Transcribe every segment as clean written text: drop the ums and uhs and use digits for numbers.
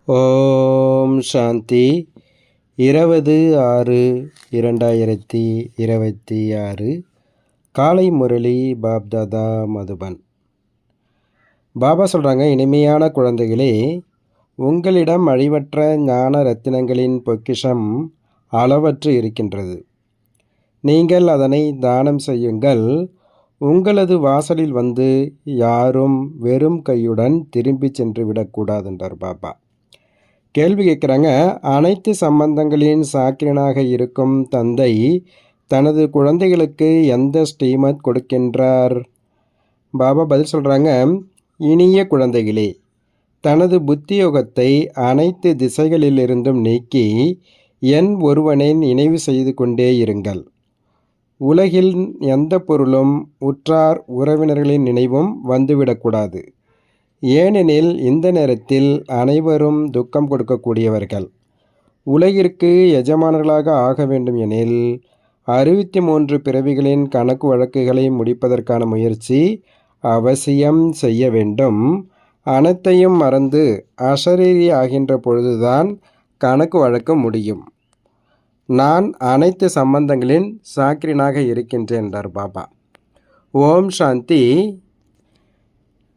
ஓம் சாந்தி. 20/6/2026 காலை முரளி பாப்தாதா மதுபன். பாபா சொல்கிறாங்க, இனிமையான குழந்தைகளே, உங்களிடம் அழிவற்ற ஞான ரத்தினங்களின் பொக்கிஷம் அளவற்று இருக்கின்றது. நீங்கள் அதனை தானம் செய்யுங்கள். உங்களது வாசலில் வந்து யாரும் வெறும் கையுடன் திரும்பி சென்று விடக்கூடாது என்றார் பாபா. கேள்வி கேட்குறாங்க, அனைத்து சம்பந்தங்களின் சாக்கிரனாக இருக்கும் தந்தை தனது குழந்தைகளுக்கு எந்த ஸ்ரீமத் கொடுக்கின்றார்? பாபா பதில் சொல்கிறாங்க, இனிய குழந்தைகளே, தனது புத்தியோகத்தை அனைத்து திசைகளிலிருந்தும் நீக்கி என் ஒருவனை நினைவு செய்து கொண்டே இருங்கள். உலகில் எந்த பொருளும் உற்றார் உறவினர்களின் நினைவும் வந்துவிடக்கூடாது. ஏனெனில் இந்த நேரத்தில் அனைவரும் துக்கம் கொடுக்கக்கூடியவர்கள். உலகிற்கு எஜமானர்களாக ஆக வேண்டும் எனில் 63 பிறவிகளின் கணக்கு வழக்குகளை முடிப்பதற்கான முயற்சி அவசியம் செய்ய வேண்டும். அனைத்தையும் மறந்து அசரீரி ஆகின்ற பொழுதுதான் கணக்கு வழக்கு முடியும். நான் அனைத்து சம்பந்தங்களின் சாக்கிரனாக இருக்கின்றேன் என்றார் பாபா. ஓம் சாந்தி.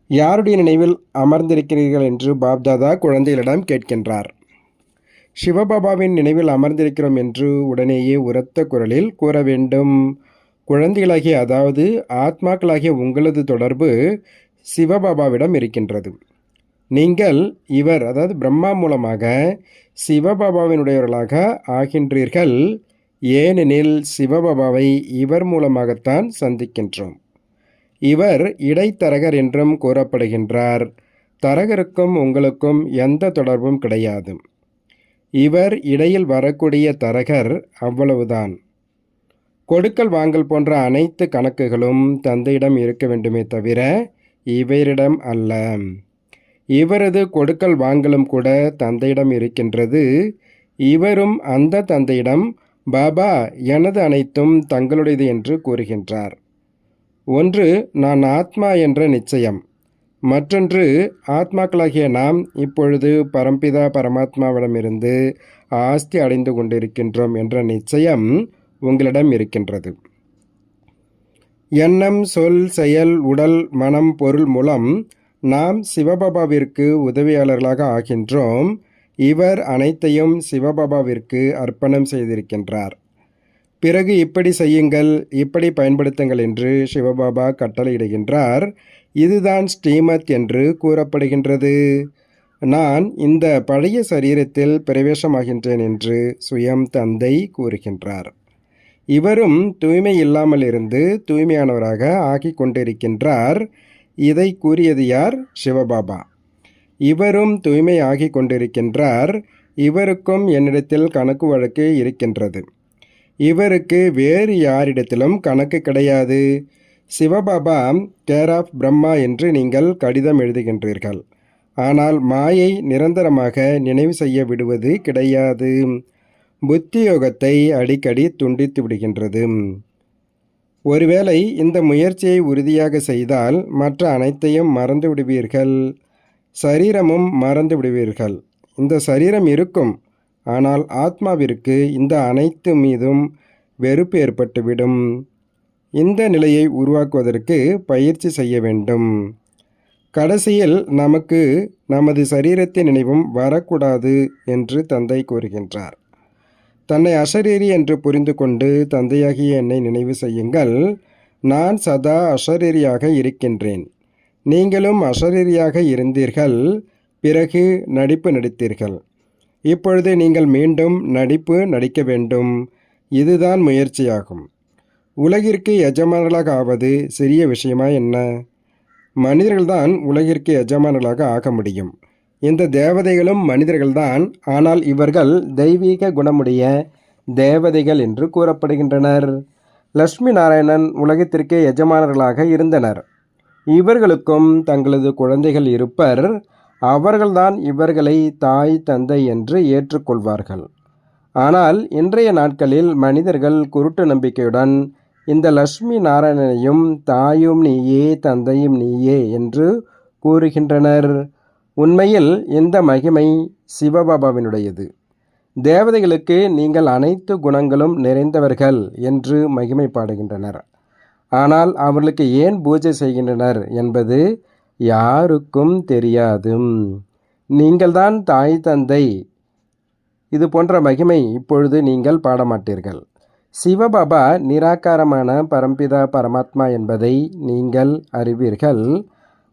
யாருடைய நினைவில் அமர்ந்திருக்கிறீர்கள் என்று பாப்தாதா குழந்தைகளிடம் கேட்கின்றார். சிவபாபாவின் நினைவில் அமர்ந்திருக்கிறோம் என்று உடனேயே உரத்த குரலில் கூற வேண்டும். குழந்தைகளாகிய, அதாவது ஆத்மாக்களாகிய உங்களது தொடர்பு சிவபாபாவிடம் இருக்கின்றது. நீங்கள் இவர், அதாவது பிரம்மா மூலமாக சிவபாபாவினுடையவர்களாக ஆகின்றீர்கள். ஏனெனில் சிவபாபாவை இவர் மூலமாகத்தான் சந்திக்கின்றோம். இவர் இடைத்தரகர் என்றும் கூறப்படுகின்றார். தரகருக்கும் உங்களுக்கும் எந்த தொடர்பும் கிடையாது. இவர் இடையில் வரக்கூடிய தரகர், அவ்வளவுதான். கொடுக்கல் வாங்கல் போன்ற அனைத்து கணக்குகளும் தந்தையிடம் இருக்க வேண்டுமே தவிர இவரிடம் அல்ல. இவரது கொடுக்கல் வாங்கலும் கூட தந்தையிடம் இருக்கின்றது. இவரும் அந்த தந்தையிடம் பாபா எனது அனைத்தும் தங்களுடையது என்று கூறுகின்றார். ஒன்று நான் ஆத்மா என்ற நிச்சயம், மற்றொன்று ஆத்மாக்களாகிய நாம் இப்பொழுது பரம்பிதா பரமாத்மாவிடமிருந்து ஆஸ்தி அடைந்து கொண்டிருக்கின்றோம் என்ற நிச்சயம் உங்களிடம் இருக்கின்றது. எண்ணம், சொல், செயல், உடல், மனம், பொருள் மூலம் நாம் சிவபாபாவிற்கு உதவியாளர்களாக ஆகின்றோம். இவர் அனைத்தையும் சிவபாபாவிற்கு அர்ப்பணம் செய்திருக்கின்றார். பிறகு இப்படி செய்யுங்கள், இப்படி பயன்படுத்துங்கள் என்று சிவபாபா கட்டளையிடுகின்றார். இதுதான் ஸ்ரீமத் என்று கூறப்படுகின்றது. நான் இந்த பழைய சரீரத்தில் பிரவேசமாகின்றேன் என்று சுயம் தந்தை கூறுகின்றார். இவரும் தூய்மை இல்லாமல் இருந்து தூய்மையானவராக ஆகி கொண்டிருக்கின்றார். இதை கூறியது யார்? சிவபாபா. இவரும் தூய்மை ஆகி கொண்டிருக்கின்றார். இவருக்கும் என்னிடத்தில் கணக்கு வழக்கு இருக்கின்றது. இவருக்கு வேறு யாரிடத்திலும் கணக்கு கிடையாது. சிவபாபா கேர் ஆஃப் பிரம்மா என்று நீங்கள் கடிதம் எழுதுகின்றீர்கள். ஆனால் மாயை நிரந்தரமாக நினைவு செய்ய விடுவது கிடையாது. புத்தியோகத்தை அடிக்கடி துண்டித்து விடுகின்றது. ஒருவேளை இந்த முயற்சியை உறுதியாக செய்தால் மற்ற அனைத்தையும் மறந்து விடுவீர்கள். சரீரமும் மறந்து விடுவீர்கள். இந்த சரீரம் இருக்கும், ஆனால் ஆத்மாவிற்கு இந்த அனைத்து மீதும் வெறுப்பு ஏற்பட்டுவிடும். இந்த நிலையை உருவாக்குவதற்கு பயிற்சி செய்ய வேண்டும். கடைசியில் நமக்கு நமது சரீரத்தின் நினைவும் வரக்கூடாது என்று தந்தை கூறுகின்றார். தன்னை அசரீரி என்று புரிந்து கொண்டு தந்தையாகிய என்னை நினைவு செய்யுங்கள். நான் சதா அசரீரியாக இருக்கின்றேன். நீங்களும் அசரீரியாக இருந்தீர்கள். பிறகு நடிப்பு நடித்தீர்கள். இப்பொழுது நீங்கள் மீண்டும் நடிப்பு நடிக்க வேண்டும். இதுதான் முயற்சியாகும். உலகிற்கு எஜமானர்களாக ஆவது சிறிய விஷயமா என்ன? மனிதர்கள்தான் உலகிற்கு எஜமானர்களாக ஆக முடியும். இந்த தேவதைகளும் மனிதர்கள்தான். ஆனால் இவர்கள் தெய்வீக குணமுடைய தேவதைகள் என்று கூறப்படுகின்றனர். லட்சுமி நாராயணன் உலகத்திற்கு எஜமானர்களாக இருந்தனர். இவர்களுக்கும் தங்களது குழந்தைகள் இருப்பர். அவர்கள்தான் இவர்களை தாய் தந்தை என்று ஏற்றுக்கொள்வார்கள். ஆனால் இன்றைய நாட்களில் மனிதர்கள் குருட்டு நம்பிக்கையுடன் இந்த லட்சுமி நாராயணனையும் தாயும் நீயே தந்தையும் நீயே என்று கூறுகின்றனர். உண்மையில் இந்த மகிமை சிவபாபாவினுடையது. தேவதைகளுக்கு நீங்கள் அனைத்து குணங்களும் நிறைந்தவர்கள் என்று மகிமை பாடுகின்றனர். ஆனால் அவர்களுக்கு ஏன் பூஜை செய்கின்றனர் என்பது யாருக்கும் தெரியாது. நீங்கள்தான் தாய் தந்தை. இது போன்ற மகிமை இப்பொழுது நீங்கள் பாடமாட்டீர்கள். சிவபாபா நிராகாரமான பரம்பிதா பரமாத்மா என்பதை நீங்கள் அறிவீர்கள்.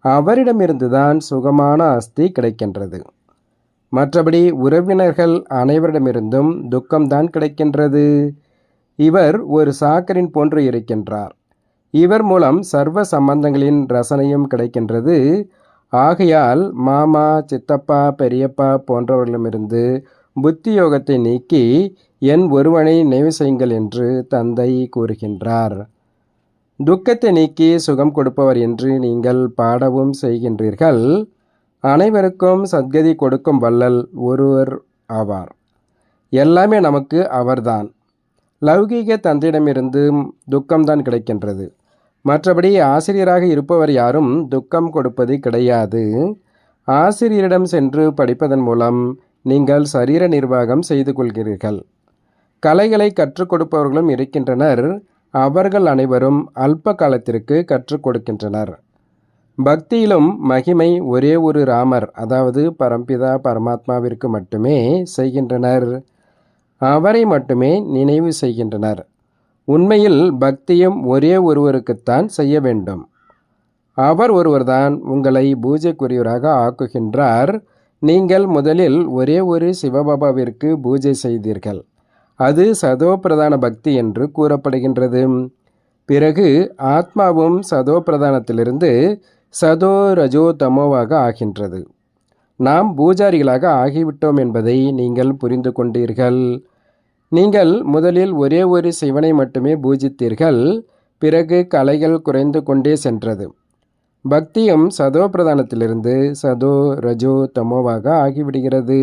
அவரிடமிருந்துதான் சுகமான ஆஸ்தி கிடைக்கின்றது. மற்றபடி உறவினர்கள் அனைவரிடமிருந்தும் துக்கம்தான் கிடைக்கின்றது. இவர் ஒரு சாக்கரின் போன்று இருக்கின்றார். இவர் மூலம் சர்வ சம்பந்தங்களின் ரசனையும் கிடைக்கின்றது. ஆகையால் மாமா, சித்தப்பா, பெரியப்பா போன்றவர்களிடமிருந்து புத்தி யோகத்தை நீக்கி என் ஒருவனை நினைவு செய்யுங்கள் என்று தந்தை கூறுகின்றார். துக்கத்தை நீக்கி சுகம் கொடுப்பவர் என்று நீங்கள் பாடவும் செய்கின்றீர்கள். அனைவருக்கும் சத்கதி கொடுக்கும் வள்ளல் ஒருவர் ஆவார். எல்லாமே நமக்கு அவர்தான். லௌகீக தந்தையிடமிருந்து துக்கம்தான் கிடைக்கின்றது. மற்றபடி ஆசிரியராக இருப்பவர் யாரும் துக்கம் கொடுப்பது கிடையாது. ஆசிரியரிடம் சென்று படிப்பதன் மூலம் நீங்கள் சரீர நிர்வாகம் செய்து கொள்கிறீர்கள். கலைகளை கற்றுக் கொடுப்பவர்களும் இருக்கின்றனர். அவர்கள் அனைவரும் அல்ப காலத்திற்கு கற்றுக் கொடுக்கின்றனர். பக்தியிலும் மகிமை ஒரே ஒரு ராமர், அதாவது பரம்பிதா பரமாத்மாவிற்கு மட்டுமே செய்கின்றனர். அவரை மட்டுமே நினைவு செய்கின்றனர். உண்மையில் பக்தியும் ஒரே ஒருவருக்குத்தான் செய்ய வேண்டும். அவர் ஒருவர்தான் உங்களை பூஜைக்குரியவராக ஆக்குகின்றார். நீங்கள் முதலில் ஒரே ஒரு சிவபாபாவிற்கு பூஜை செய்தீர்கள். அது சதோ பிரதான பக்தி என்று கூறப்படுகின்றது. பிறகு ஆத்மாவும் சதோ பிரதானத்திலிருந்து சதோ ரஜோ தமோவாக ஆகின்றது. நாம் பூஜாரிகளாக ஆகிவிட்டோம் என்பதை நீங்கள் புரிந்து கொண்டீர்கள். நீங்கள் முதலில் ஒரே ஒரு சிவனை மட்டுமே பூஜித்தீர்கள். பிறகு கலைகள் குறைந்து கொண்டே சென்றது. பக்தியும் சதோ பிரதானத்திலிருந்து சதோ ரஜோ தமோவாக ஆகிவிடுகிறது.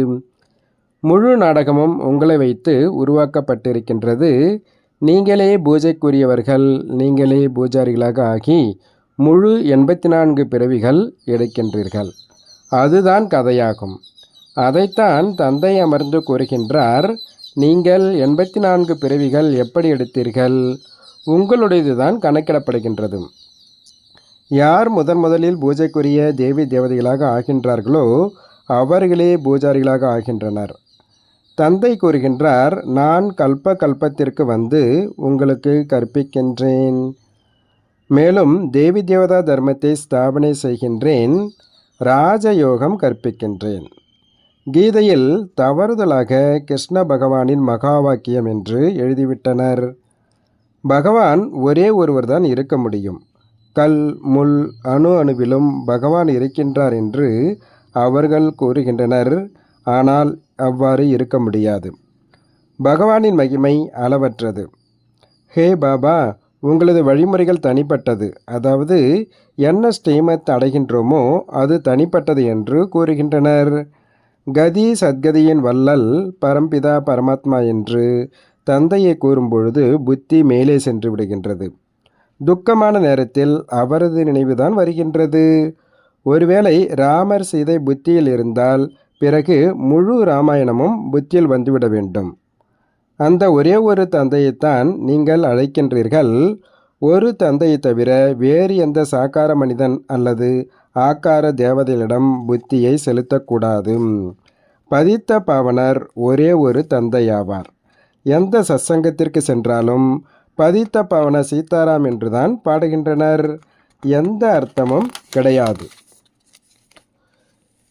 முழு நாடகமும் உங்களை வைத்து உருவாக்கப்பட்டிருக்கின்றது. நீங்களே பூஜைக்குரியவர்கள். நீங்களே பூஜாரிகளாக ஆகி முழு 84 பிறவிகள் எடுக்கின்றீர்கள். அதுதான் கதையாகும். அதைத்தான் தந்தை அமர்ந்து கூறுகின்றார். நீங்கள் 84 பிறவிகள் எப்படி எடுத்தீர்கள்? உங்களுடையதுதான் கணக்கிடப்படுகின்றது. யார் முதலில் பூஜைக்குரிய தேவி தேவதைகளாக ஆகின்றார்களோ அவர்களே பூஜாரிகளாக ஆகின்றனர். தந்தை கூறுகின்றார், நான் கல்ப கல்பத்திற்கு வந்து உங்களுக்கு கற்பிக்கின்றேன். மேலும் தேவி தேவதா தர்மத்தை ஸ்தாபனை செய்கின்றேன். ராஜயோகம் கற்பிக்கின்றேன். கீதையில் தவறுதலாக கிருஷ்ண பகவானின் மகா வாக்கியம் என்று எழுதிவிட்டனர். பகவான் ஒரே ஒருவர்தான் இருக்க முடியும். கல், முள், அணுவிலும் பகவான் இருக்கின்றார் என்று அவர்கள் கூறுகின்றனர். ஆனால் அவ்வாறு இருக்க முடியாது. பகவானின் மகிமை அளவற்றது. ஹே பாபா, உங்களது வழிமுறைகள் தனிப்பட்டது. அதாவது என்ன ஸ்ரீமத் அடைகின்றோமோ அது தனிப்பட்டது என்று கூறுகின்றனர். கதி சத்கதியின் வள்ளல் பரம்பிதா பரமாத்மா என்று தந்தையை கூறும்பொழுது புத்தி மேலே சென்று விடுகின்றது. துக்கமான நேரத்தில் அவரது நினைவுதான் வருகின்றது. ஒருவேளை ராமர் சீதை புத்தியில் இருந்தால் பிறகு முழு இராமாயணமும் புத்தியில் வந்துவிட வேண்டும். அந்த ஒரே ஒரு தந்தையைத்தான் நீங்கள் அழைக்கின்றீர்கள். ஒரு தந்தையை தவிர வேறு எந்த சாக்கார மனிதன் அல்லது ஆக்கார தேவதைகளிடம் புத்தியை செலுத்தக்கூடாது. பதித்த பாவனர் ஒரே ஒரு தந்தையாவார். எந்த சத்சங்கத்திற்கு சென்றாலும் பதித்த பாவன சீதாராம் என்றுதான் பாடுகின்றனர். எந்த அர்த்தமும் கிடையாது.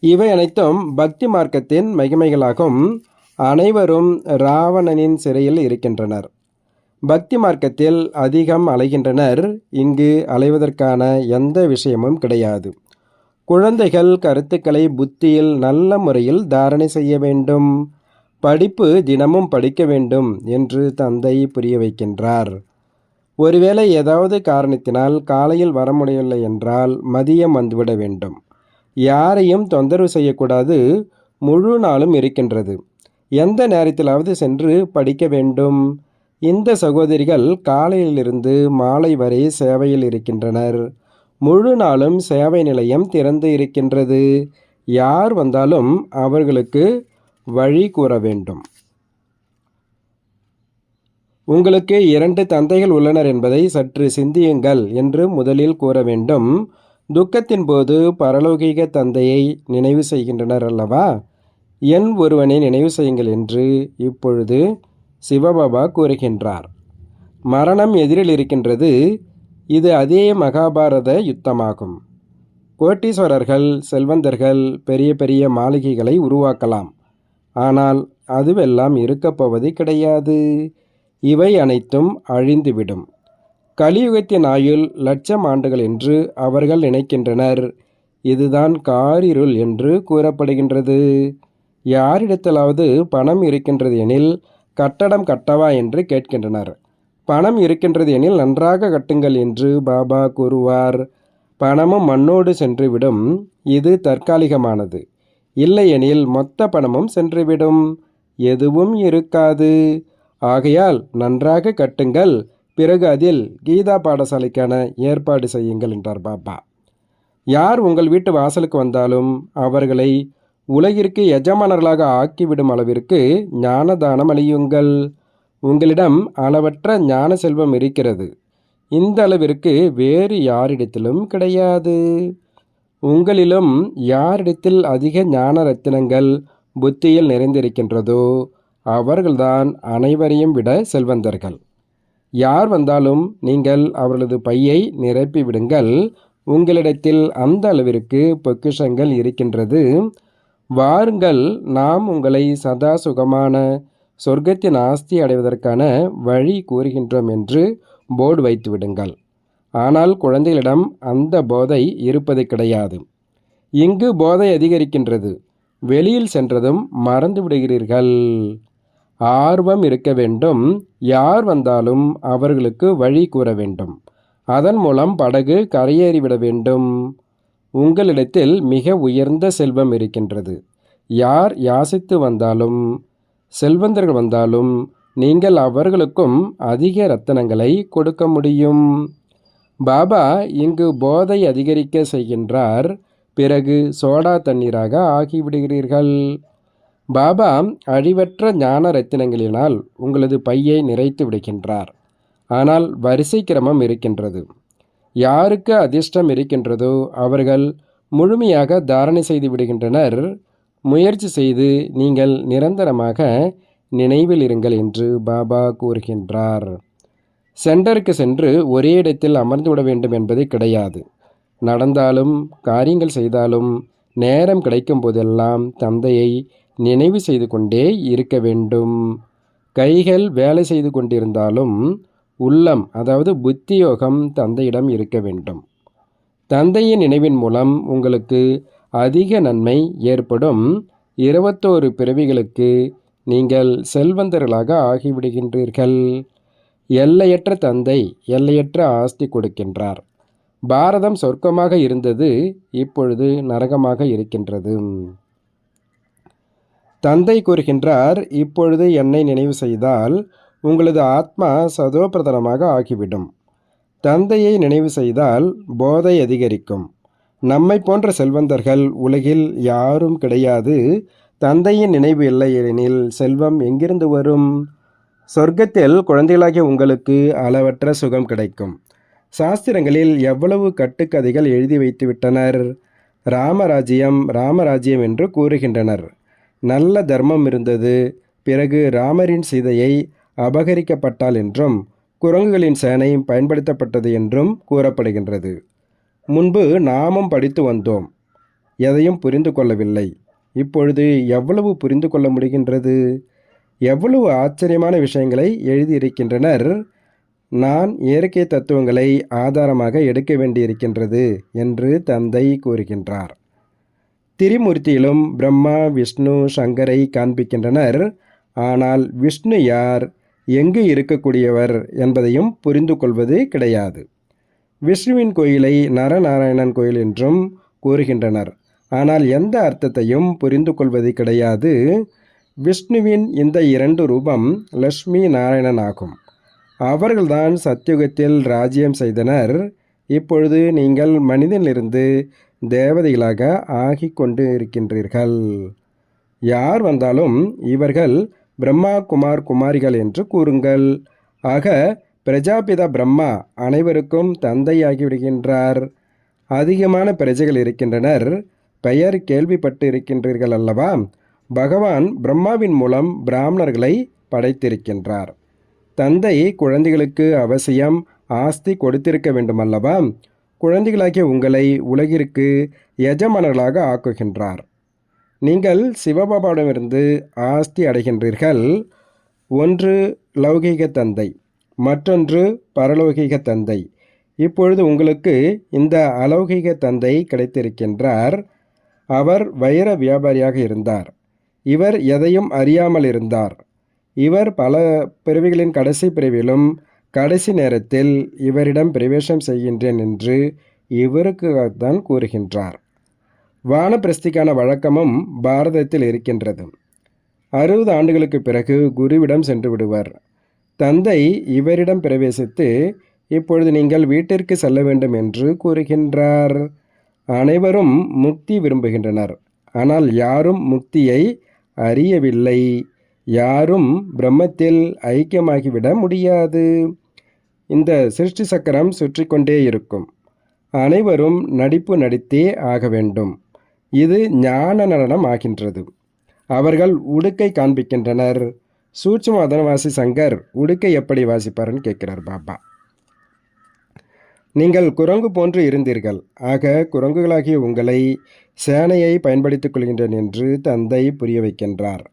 இவை அனைத்தும் பக்தி மார்க்கத்தின் மகிமைகளாகும். அனைவரும் ராவணனின் சிறையில் இருக்கின்றனர். பக்தி மார்க்கத்தில் அதிகம் அலைகின்றனர். இங்கு அலைவதற்கான எந்த விஷயமும் கிடையாது. குழந்தைகள் கருத்துக்களை புத்தியில் நல்ல முறையில் தாரணை செய்ய வேண்டும். படிப்பு தினமும் படிக்க வேண்டும் என்று தந்தை புரிய வைக்கின்றார். ஒருவேளை ஏதாவது காரணத்தினால் காலையில் வர முடியவில்லை என்றால் மதியம் வந்துவிட வேண்டும். யாரையும் தொந்தரவு செய்யக்கூடாது. முழு நாளும் இருக்கின்றது. எந்த நேரத்திலாவது சென்று படிக்க வேண்டும். இந்த சகோதரிகள் காலையிலிருந்து மாலை வரை சேவையில் இருக்கின்றனர். முழு நாளும் சேவை நிலையம் திறந்து இருக்கின்றது. யார் வந்தாலும் அவர்களுக்கு வழி கூற வேண்டும். உங்களுக்கு 2 தந்தைகள் உள்ளனர் என்பதை சற்று சிந்தியுங்கள் என்று முதலில் கூற வேண்டும். துக்கத்தின் போது பரலோகிக தந்தையை நினைவு செய்கின்றனர் அல்லவா? என் ஒருவனை நினைவு செய்யுங்கள் என்று இப்பொழுது சிவபாபா கூறுகின்றார். மரணம் எதிரில் இருக்கின்றது. இது அதே மகாபாரத யுத்தமாகும். கோட்டீஸ்வரர்கள், செல்வந்தர்கள் பெரிய பெரிய மாளிகைகளை உருவாக்கலாம். ஆனால் அதுவெல்லாம் இருக்கப் போவது கிடையாது. இவை அனைத்தும் அழிந்துவிடும். கலியுகத்தின் ஆயுள் 1,00,000 ஆண்டுகள் என்று அவர்கள் நினைக்கின்றனர். இதுதான் காரிருள் என்று கூறப்படுகின்றது. யாரிடத்திலாவது பணம் இருக்கின்றது எனில் கட்டடம் கட்டவா என்று கேட்கின்றனர். பணம் இருக்கின்றது எனில் நன்றாக கட்டுங்கள் என்று பாபா கூறுவார். பணமும் மண்ணோடு சென்றுவிடும். இது தற்காலிகமானது. இல்லையெனில் மொத்த பணமும் சென்றுவிடும். எதுவும் இருக்காது. ஆகையால் நன்றாக கட்டுங்கள். பிறகு அதில் கீதா பாடசாலைக்கான ஏற்பாடு செய்யுங்கள் என்றார் பாபா. யார் உங்கள் வீட்டு வாசலுக்கு வந்தாலும் அவர்களை உலகிற்கு எஜமானர்களாக ஆக்கிவிடும் அளவிற்கு ஞானதானம் அளியுங்கள். உங்களிடம் அளவற்ற ஞான செல்வம் இருக்கிறது. இந்த அளவிற்கு வேறு யாரிடத்திலும் கிடையாது. உங்களிலும் யாரிடத்தில் அதிக ஞான ரத்தினங்கள் புத்தியில் நிறைந்திருக்கின்றதோ அவர்கள்தான் அனைவரையும் விட செல்வந்தர்கள். யார் வந்தாலும் நீங்கள் அவர்களது பையை நிரப்பிவிடுங்கள். உங்களிடத்தில் அந்த அளவிற்கு பொக்கிஷங்கள் இருக்கின்றது. வாருங்கள், நாம் உங்களை சதா சுகமான சொர்க்கத்தின் ஆஸ்தி அடைவதற்கான வழி கூறுகின்றோம் என்று போர்டு வைத்து விடுங்கள். ஆனால் குழந்தைகளிடம் அந்த போதை இருப்பது கிடையாது. இங்கு போதை அதிகரிக்கின்றது. வெளியில் சென்றதும் மறந்து விடுகிறீர்கள். ஆர்வம் இருக்க வேண்டும். யார் வந்தாலும் அவர்களுக்கு வழி கூற வேண்டும். அதன் மூலம் படகு கரையேறிவிட வேண்டும். உங்களிடத்தில் மிக உயர்ந்த செல்வம் இருக்கின்றது. யார் யாசித்து வந்தாலும், செல்வந்தர்கள் வந்தாலும் நீங்கள் அவர்களுக்கும் அதிக ரத்தினங்களை கொடுக்க முடியும். பாபா இங்கு போதை அதிகரிக்க செய்கின்றார். பிறகு சோடா தண்ணீராக ஆகிவிடுகிறீர்கள். பாபா அழிவற்ற ஞான ரத்தினங்களினால் உங்களது பையை நிறைத்து விடுகின்றார். ஆனால் வரிசை கிரமம் இருக்கின்றது. யாருக்கு அதிர்ஷ்டம் இருக்கின்றதோ அவர்கள் முழுமையாக தாரணை செய்து விடுகின்றனர். முயற்சி செய்து நீங்கள் நிரந்தரமாக நினைவில் இருங்கள் என்று பாபா கூறுகின்றார். சென்டருக்கு சென்று ஒரே இடத்தில் அமர்ந்து விட வேண்டும் என்பது கிடையாது. நடந்தாலும் காரியங்கள் செய்தாலும் நேரம் கிடைக்கும் போதெல்லாம் தந்தையை நினைவு செய்து கொண்டே இருக்க வேண்டும். கைகள் வேலை செய்து கொண்டிருந்தாலும் உள்ளம், அதாவது புத்தியோகம் தந்தையிடம் இருக்க வேண்டும். தந்தையின் நினைவின் மூலம் உங்களுக்கு அதிக நன்மை ஏற்படும். 21 பிறவிகளுக்கு நீங்கள் செல்வந்தர்களாக ஆகிவிடுகின்றீர்கள். எல்லையற்ற தந்தை எல்லையற்ற ஆஸ்தி கொடுக்கின்றார். பாரதம் சொர்க்கமாக இருந்தது, இப்பொழுது நரகமாக இருக்கின்றது. தந்தை கூறுகின்றார், இப்பொழுது என்னை நினைவு செய்தால் உங்களது ஆத்மா சதோபிரதானமாக ஆகிவிடும். தந்தையை நினைவு செய்தால் போதை அதிகரிக்கும். நம்மை போன்ற செல்வந்தர்கள் உலகில் யாரும் கிடையாது. தந்தையின் நினைவு இல்லை எனில் செல்வம் எங்கிருந்து வரும்? சொர்க்கத்தில் குழந்தைகளாகிய உங்களுக்கு அளவற்ற சுகம் கிடைக்கும். சாஸ்திரங்களில் எவ்வளவு கட்டுக்கதைகள் எழுதி வைத்துவிட்டனர். ராமராஜ்யம் ராமராஜ்யம் என்று கூறுகின்றனர். நல்ல தர்மம் இருந்தது. பிறகு ராமரின் சீதையை அபகரிக்கப்பட்டாள் என்றும் குரங்குகளின் சேனை பயன்படுத்தப்பட்டது என்றும் கூறப்படுகின்றது. முன்பு நாமும் படித்து வந்தோம். எதையும் புரிந்து கொள்ளவில்லை. இப்பொழுது எவ்வளவு புரிந்து கொள்ள முடிகின்றது? எவ்வளவு ஆச்சரியமான விஷயங்களை எழுதியிருக்கின்றனர். நான் இயற்கை தத்துவங்களை ஆதாரமாக எடுக்க வேண்டியிருக்கின்றது என்று தந்தை கூறுகின்றார். திரிமூர்த்தியிலும் பிரம்மா, விஷ்ணு, சங்கரை காண்பிக்கின்றனர். ஆனால் விஷ்ணு யார், எங்கு இருக்கக்கூடியவர் என்பதையும் புரிந்து கொள்வது கிடையாது. விஷ்ணுவின் கோயிலை நரநாராயணன் கோயில் என்றும் கூறுகின்றனர். ஆனால் எந்த அர்த்தத்தையும் புரிந்து கொள்வது கிடையாது. விஷ்ணுவின் இந்த 2 ரூபம் லட்சுமி நாராயணன் ஆகும். அவர்கள்தான் சத்யுகத்தில் ராஜ்யம் செய்தனர். இப்பொழுது நீங்கள் மனிதனிலிருந்து தேவதைகளாக ஆகி கொண்டு இருக்கின்றீர்கள். யார் வந்தாலும் இவர்கள் பிரம்மா குமார் குமாரிகள் என்று கூறுங்கள். ஆக பிரஜாபிதா பிரம்மா அனைவருக்கும் தந்தையாகி விடுகின்றார். அதிகமான பிரஜைகள் இருக்கின்றனர். பெயர் கேள்விப்பட்டு இருக்கின்றீர்கள் அல்லவா? பகவான் பிரம்மாவின் மூலம் பிராமணர்களை படைத்திருக்கின்றார். தந்தை குழந்தைகளுக்கு அவசியம் ஆஸ்தி கொடுத்திருக்க வேண்டும் அல்லவா? குழந்தைகளாகிய உங்களை உலகிற்கு எஜமானர்களாக ஆக்குகின்றார். நீங்கள் சிவபாபாவிடமிருந்து ஆஸ்தி அடைகின்றீர்கள். ஒன்று லௌகீக தந்தை, மற்றொன்று பரலௌகீக தந்தை. இப்பொழுது உங்களுக்கு இந்த அலௌகீக தந்தை கிடைத்திருக்கின்றார். அவர் வைர வியாபாரியாக இருந்தார். இவர் எதையும் அறியாமல் இருந்தார். இவர் பல பிறவிகளின் கடைசி பிறவிலும் கடைசி நேரத்தில் இவரிடம் பிரவேசம் செய்கின்றேன் என்று இவருக்கு தான் கூறுகின்றார். வானப்பிரஸ்திக்கான வழக்கமும் பாரதத்தில் இருக்கின்றது. 60 ஆண்டுகளுக்கு பிறகு குருவிடம் சென்று விடுவர். தந்தை இவரிடம் பிரவேசித்து இப்பொழுது நீங்கள் வீட்டிற்கு செல்ல வேண்டும் என்று கூறுகின்றார். அனைவரும் முக்தி விரும்புகின்றனர். ஆனால் யாரும் முக்தியை அறியவில்லை. யாரும் பிரம்மத்தில் ஐக்கியமாகிவிட முடியாது. இந்த சிருஷ்டி சக்கரம் சுற்றி கொண்டே இருக்கும். அனைவரும் நடிப்பு நடித்தே ஆக வேண்டும். இது ஞான நடனம் ஆகின்றது. அவர்கள் உடுக்கை காண்பிக்கின்றனர். சூட்சும அதனவாசி சங்கர் உடுக்கை எப்படி வாசிப்பார்னு கேட்கிறார் பாபா. நீங்கள் குரங்கு போன்று இருந்தீர்கள். ஆக குரங்குகளாகிய உங்களை சேனையை பயன்படுத்திக் கொள்கின்றேன் என்று தந்தை புரிய வைக்கின்றார்.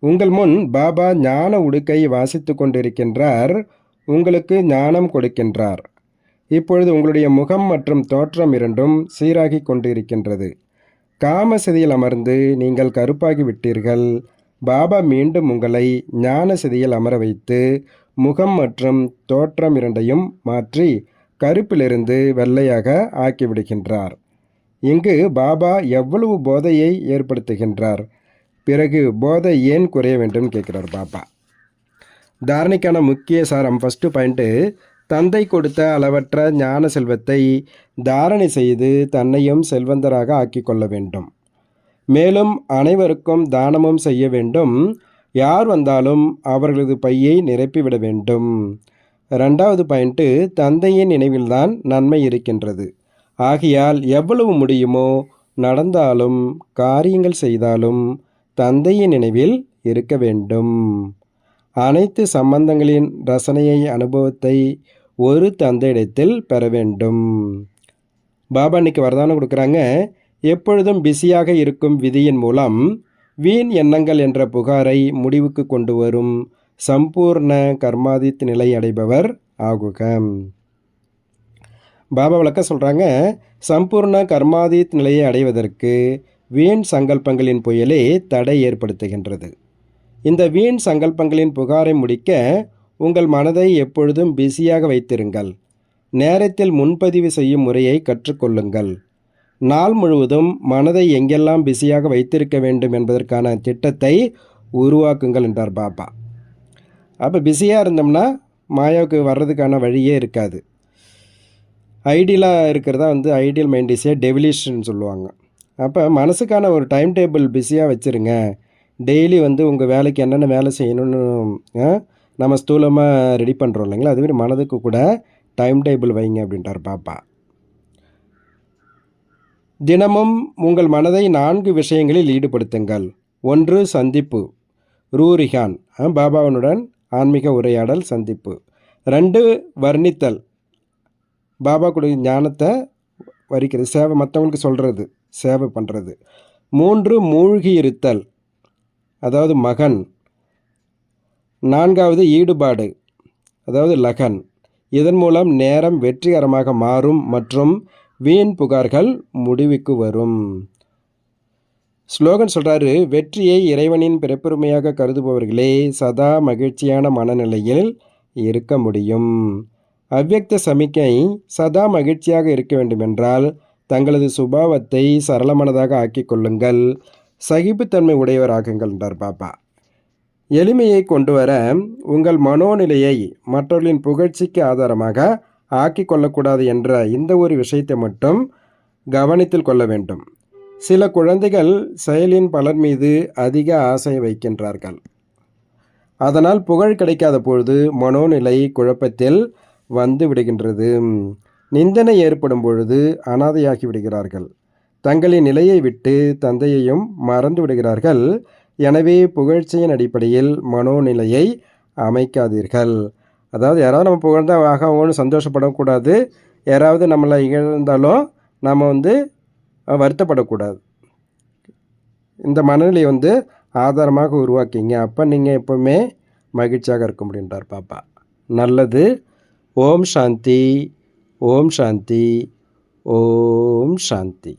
உங்கள் முன் பாபா ஞான உடுக்கை வாசித்து கொண்டிருக்கின்றார். உங்களுக்கு ஞானம் கொடுக்கின்றார். இப்பொழுது உங்களுடைய முகம் மற்றும் தோற்றம் இரண்டும் சீராகி கொண்டிருக்கின்றது. காமசதியில் அமர்ந்து நீங்கள் கருப்பாகி விட்டீர்கள். பாபா மீண்டும் உங்களை ஞான சதியில் அமர வைத்து முகம் மற்றும் தோற்றம் இரண்டையும் மாற்றி கருப்பிலிருந்து வெள்ளையாக ஆக்கிவிடுகின்றார். இங்கு பாபா எவ்வளவு போதையை ஏற்படுத்துகின்றார். பிறகு போதை ஏன் குறைய வேண்டும் கேட்கிறார் பாபா. தாரணைக்கான முக்கிய சாரம் ஃபஸ்ட்டு பாயிண்ட்டு, தந்தை கொடுத்த அளவற்ற ஞான செல்வத்தை தாரணை செய்து தன்னையும் செல்வந்தராக ஆக்கி கொள்ள வேண்டும். மேலும் அனைவருக்கும் தானமும் செய்ய வேண்டும். யார் வந்தாலும் அவர்களது பையை நிரப்பிவிட வேண்டும். 2வது பாயிண்ட்டு, தந்தையின் நினைவில்தான் நன்மை இருக்கின்றது. ஆகையால் எவ்வளவு முடியுமோ நடந்தாலும் காரியங்கள் செய்தாலும் தந்தையின் நினைவில் இருக்க வேண்டும். அனைத்து சம்பந்தங்களின் ரசனையை அனுபவத்தை ஒரு தந்தையிடத்தில் பெற வேண்டும். பாபா இன்னைக்கு வரதானம் கொடுக்குறாங்க. எப்பொழுதும் பிஸியாக இருக்கும் விதியின் மூலம் வீண் எண்ணங்கள் என்ற புகாரை முடிவுக்கு கொண்டு வரும் சம்பூர்ண கர்மாதித் நிலை அடைபவர் ஆகுக. பாபா விளக்க சொல்கிறாங்க, சம்பூர்ண கர்மாதித் நிலையை அடைவதற்கு வீண் சங்கல்பங்களின் புயலே தடை ஏற்படுத்துகின்றது. இந்த வீண் சங்கல்பங்களின் புகாரை முடிக்க உங்கள் மனதை எப்பொழுதும் பிஸியாக வைத்திருங்கள். நேரத்தில் முன்பதிவு செய்யும் முறையை கற்றுக்கொள்ளுங்கள். நாள் முழுவதும் மனதை எங்கெல்லாம் பிஸியாக வைத்திருக்க வேண்டும் என்பதற்கான திட்டத்தை உருவாக்குங்கள் என்றார் பாபா. அப்போ பிஸியாக இருந்தோம்னா மாயாவுக்கு வர்றதுக்கான வழியே இருக்காது. ஐடியலாக இருக்கிறதா ஐடியல் மைண்ட் இஸ் ஏ டெவிலிஷ்னு சொல்லுவாங்க. அப்போ மனசுக்கான ஒரு டைம் டேபிள் பிஸியாக வச்சுருங்க. டெய்லி உங்கள் வேலைக்கு என்னென்ன வேலை செய்யணும்னு நம்ம ஸ்தூலமாக ரெடி பண்ணுறோம் இல்லைங்களா, அதுமாரி மனதுக்கு கூட டைம் டேபிள் வைங்க அப்படின்றார் பாபா. தினமும் உங்கள் மனதை 4 விஷயங்களில் ஈடுபடுத்துங்கள். 1 சந்திப்பு, ரூரிகான் பாபாவனுடன் ஆன்மீக உரையாடல் சந்திப்பு. 2 வர்ணித்தல், பாபா கூட ஞானத்தை வரிக்கிறது, சேவை மற்றவங்களுக்கு சொல்கிறது, சேவை பண்ணுறது. 3 மூழ்கி இருத்தல், அதாவது மகன். 4வது ஈடுபாடு, அதாவது லகன். இதன் மூலம் நேரம் வெற்றிகரமாக மாறும் மற்றும் வீண் புகார்கள் முடிவுக்கு வரும். ஸ்லோகன் சொல்கிறாரு, வெற்றியை இறைவனின் பிறப்புரிமையாக கருதுபவர்களே சதா மகிழ்ச்சியான மனநிலையில் இருக்க முடியும். அவ்யக்த சமிக்கை சதா மகிழ்ச்சியாக இருக்க வேண்டுமென்றால் தங்களது சுபாவத்தை சரளமானதாக ஆக்கிக் கொள்ளுங்கள். சகிப்புத்தன்மை உடையவராகுங்கள் என்றார் பாபா. எளிமையை கொண்டு வர உங்கள் மனோநிலையை மற்றவர்களின் புகழ்ச்சிக்கு ஆதாரமாக ஆக்கி கொள்ளக்கூடாது என்ற இந்த ஒரு விஷயத்தை மட்டும் கவனத்தில் கொள்ள வேண்டும். சில குழந்தைகள் செயலின் பலன் மீது அதிக ஆசை வைக்கின்றார்கள். அதனால் புகழ் கிடைக்காத பொழுது மனோநிலை குழப்பத்தில் வந்து விடுகின்றது. நிந்தனை ஏற்படும் பொழுது அனாதையாகி விடுகிறார்கள். தங்களின் நிலையை விட்டு தந்தையையும் மறந்து விடுகிறார்கள். எனவே புகழ்ச்சியின் அடிப்படையில் மனோநிலையை அமைக்காதீர்கள். அதாவது யாராவது நம்ம புகழ்ந்தால் ஆகவும்னு சந்தோஷப்படக்கூடாது. யாராவது நம்மளை இழந்தாலும் நாம் வருத்தப்படக்கூடாது. இந்த மனநிலையை ஆதாரமாக உருவாக்கிங்க. அப்போ நீங்கள் எப்போவுமே மகிழ்ச்சியாக இருக்க முடியுன்றார் பாப்பா. நல்லது. ஓம் சாந்தி, ஓம் சாந்தி, ஓம் சாந்தி.